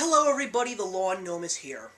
Hello everybody, the Lawn Gnome is here.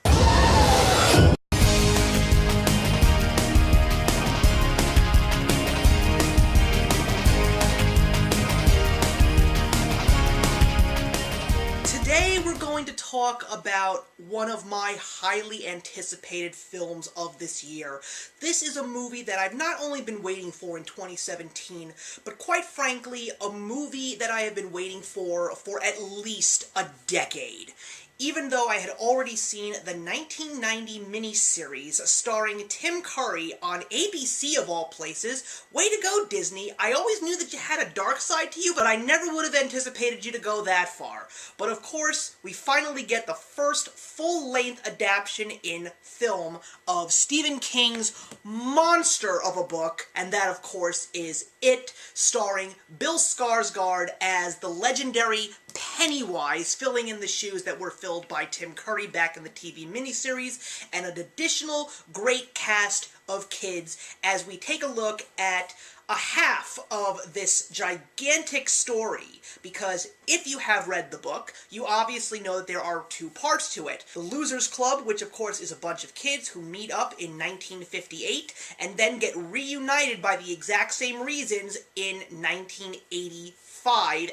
Today we're going to talk about one of my highly anticipated films of this year. This is a movie that I've not only been waiting for in 2017, but quite frankly, a movie that I have been waiting for at least a decade. Even though I had already seen the 1990 miniseries starring Tim Curry on ABC of all places. Way to go, Disney. I always knew that you had a dark side to you, but I never would have anticipated you to go that far. But of course, we finally get the first full-length adaptation in film of Stephen King's monster of a book, and that, of course, is It, starring Bill Skarsgård as the legendary Pennywise, filling in the shoes that were filled by Tim Curry back in the TV miniseries, and an additional great cast of kids as we take a look at a half of this gigantic story, because if you have read the book, you obviously know that there are two parts to it. The Losers Club, which of course is a bunch of kids who meet up in 1958 and then get reunited by the exact same reasons in 1985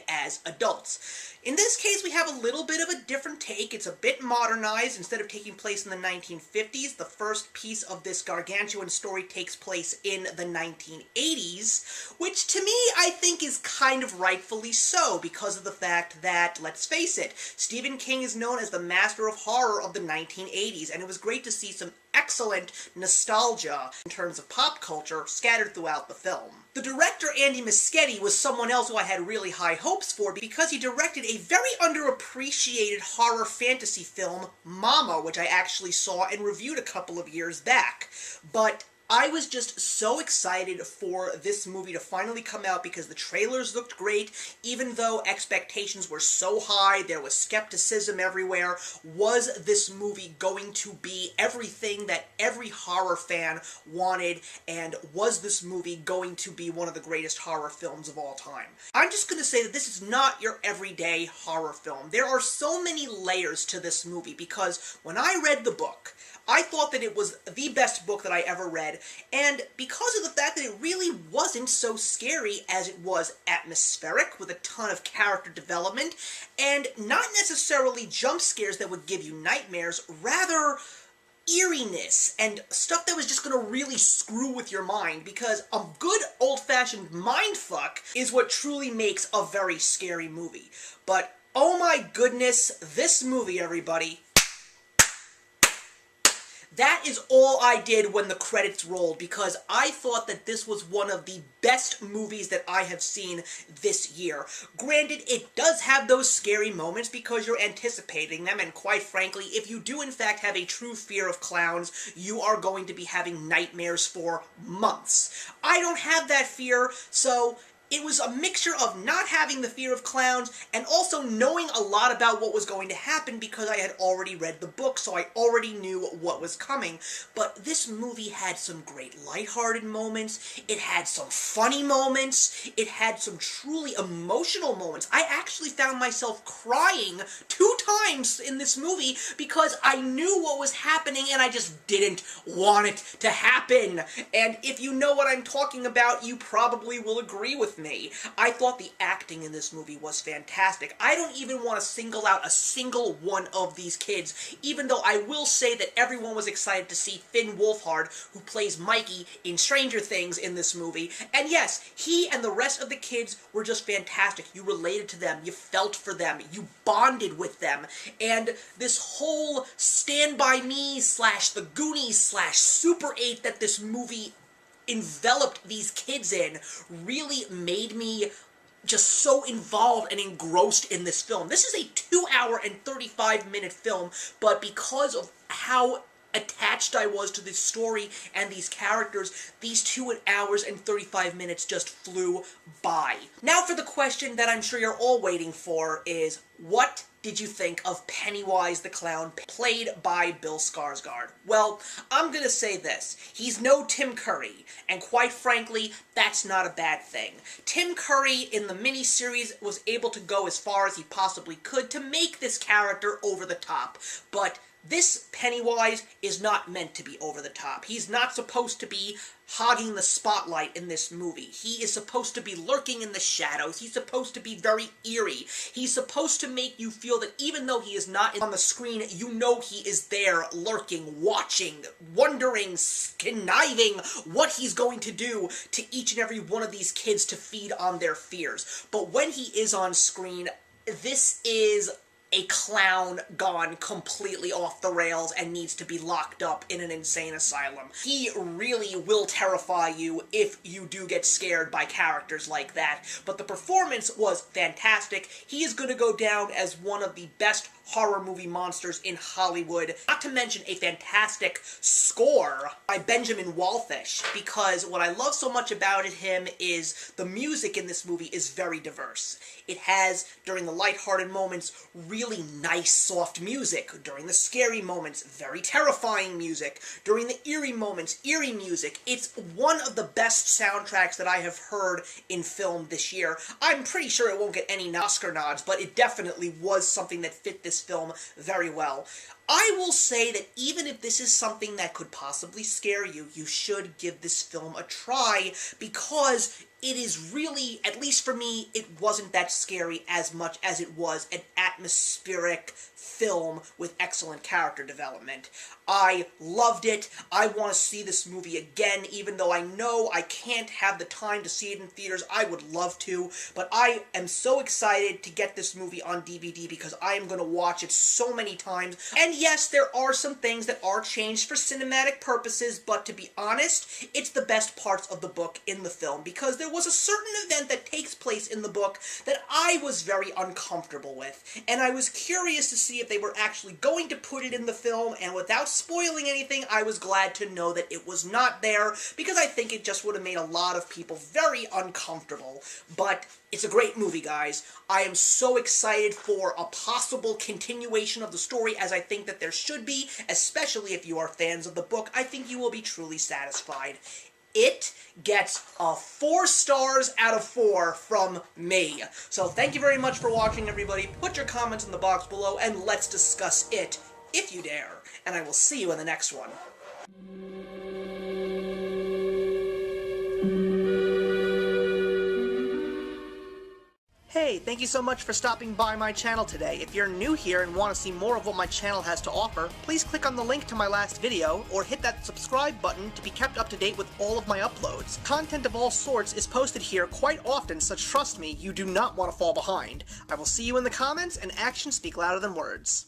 as adults. In this case, we have a little bit of a different take. It's a bit modernized. Instead of taking place in the 1950s, the first piece of this gargantuan story takes place in the 1980s, which to me, I think is kind of rightfully so, because of the fact that, let's face it, Stephen King is known as the master of horror of the 1980s, and it was great to see some excellent nostalgia in terms of pop culture scattered throughout the film. The director, Andy Muschietti, was someone else who I had really high hopes for because he directed a very underappreciated horror fantasy film, Mama, which I actually saw and reviewed a couple of years back. But I was just so excited for this movie to finally come out because the trailers looked great, even though expectations were so high, there was skepticism everywhere. Was this movie going to be everything that every horror fan wanted, and was this movie going to be one of the greatest horror films of all time? I'm just going to say that this is not your everyday horror film. There are so many layers to this movie because when I read the book, I thought that it was the best book that I ever read, and because of the fact that it really wasn't so scary as it was atmospheric, with a ton of character development, and not necessarily jump scares that would give you nightmares, rather eeriness and stuff that was just gonna really screw with your mind, because a good old-fashioned mindfuck is what truly makes a very scary movie. But oh my goodness, this movie, everybody, that is all I did when the credits rolled, because I thought that this was one of the best movies that I have seen this year. Granted, it does have those scary moments because you're anticipating them, and quite frankly, if you do in fact have a true fear of clowns, you are going to be having nightmares for months. I don't have that fear, so it was a mixture of not having the fear of clowns and also knowing a lot about what was going to happen because I had already read the book, so I already knew what was coming. But this movie had some great lighthearted moments, it had some funny moments, it had some truly emotional moments. I actually found myself crying 2 times in this movie because I knew what was happening and I just didn't want it to happen. And if you know what I'm talking about, you probably will agree with me. I thought the acting in this movie was fantastic. I don't even want to single out a single one of these kids, even though I will say that everyone was excited to see Finn Wolfhard, who plays Mikey in Stranger Things in this movie. And yes, he and the rest of the kids were just fantastic. You related to them, you felt for them, you bonded with them, and this whole Stand By Me / The Goonies / Super 8 that this movie enveloped these kids in really made me just so involved and engrossed in this film. This is a 2-hour and 35-minute film, but because of how attached I was to this story and these characters, these 2 hours and 35 minutes just flew by. Now for the question that I'm sure you're all waiting for is, what did you think of Pennywise the Clown, played by Bill Skarsgård? Well, I'm gonna say this. He's no Tim Curry, and quite frankly, that's not a bad thing. Tim Curry, in the miniseries, was able to go as far as he possibly could to make this character over the top, but this Pennywise is not meant to be over the top. He's not supposed to be hogging the spotlight in this movie. He is supposed to be lurking in the shadows. He's supposed to be very eerie. He's supposed to make you feel that even though he is not on the screen, you know he is there, lurking, watching, wondering, conniving what he's going to do to each and every one of these kids to feed on their fears. But when he is on screen, this is a clown gone completely off the rails and needs to be locked up in an insane asylum. He really will terrify you if you do get scared by characters like that, but the performance was fantastic. He is going to go down as one of the best horror movie monsters in Hollywood, not to mention a fantastic score by Benjamin Wallfish, because what I love so much about him is the music in this movie is very diverse. It has, during the lighthearted moments, really nice, soft music. During the scary moments, very terrifying music. During the eerie moments, eerie music. It's one of the best soundtracks that I have heard in film this year. I'm pretty sure it won't get any Oscar nods, but it definitely was something that fit this film very well. I will say that even if this is something that could possibly scare you, you should give this film a try, because it is really, at least for me, it wasn't that scary as much as it was an atmospheric film with excellent character development. I loved it. I want to see this movie again, even though I know I can't have the time to see it in theaters. I would love to, but I am so excited to get this movie on DVD because I am going to watch it so many times. And yes, there are some things that are changed for cinematic purposes, but to be honest, it's the best parts of the book in the film, because there was a certain event that takes place in the book that I was very uncomfortable with, and I was curious to see if they were actually going to put it in the film, and without spoiling anything, I was glad to know that it was not there, because I think it just would have made a lot of people very uncomfortable. But it's a great movie, guys. I am so excited for a possible continuation of the story, as I think that there should be, especially if you are fans of the book. I think you will be truly satisfied. It gets a 4 stars out of 4 from me. So thank you very much for watching, everybody. Put your comments in the box below, and let's discuss it, if you dare. And I will see you in the next one. Hey, thank you so much for stopping by my channel today. If you're new here and want to see more of what my channel has to offer, please click on the link to my last video, or hit that subscribe button to be kept up to date with all of my uploads. Content of all sorts is posted here quite often, so trust me, you do not want to fall behind. I will see you in the comments, and actions speak louder than words.